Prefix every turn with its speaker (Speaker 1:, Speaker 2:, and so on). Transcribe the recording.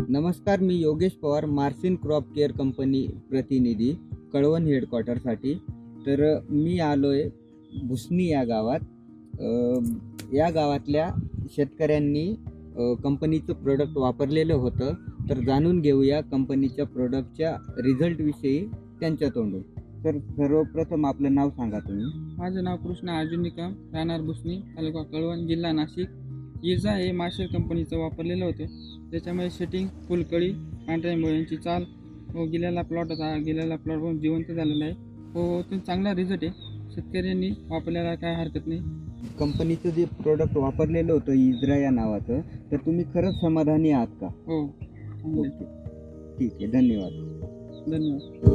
Speaker 1: नमस्कार, मी योगेश पवार, मार्सिन क्रॉप केअर कंपनी प्रतिनिधी, कळवण हेडक्वार्टरसाठी. तर मी आलो आहे भुसणी या गावात. या गावातल्या शेतकऱ्यांनी कंपनीचं प्रोडक्ट वापरलेलं होतं. तर जाणून घेऊया कंपनीच्या प्रोडक्टच्या रिझल्टविषयी त्यांच्या तोंडून. तर सर्वप्रथम आपलं नाव सांगा तुम्ही.
Speaker 2: माझं नाव कृष्णा अर्जुन निकम, राहणार भुसणी, तालुका कळवण, जिल्हा नाशिक. इजा हे मार्शल कंपनीचं वापरलेलं होतं. त्याच्यामुळे सेटिंग, फुलकळी, पांढऱ्या मुळ्यांची चाल व गेलेला प्लॉट होता, गेलेला प्लॉट पण जिवंत झालेला आहे. हो, तो चांगला रिझल्ट आहे. शेतकऱ्यांनी वापरल्याला काय हरकत नाही.
Speaker 1: कंपनीचं जे प्रोडक्ट वापरलेलं होतं इज्रा या नावाचं, तर तुम्ही खरंच समाधानी आहात का?
Speaker 2: हो,
Speaker 1: ओके, ठीक आहे, धन्यवाद.
Speaker 2: धन्यवाद.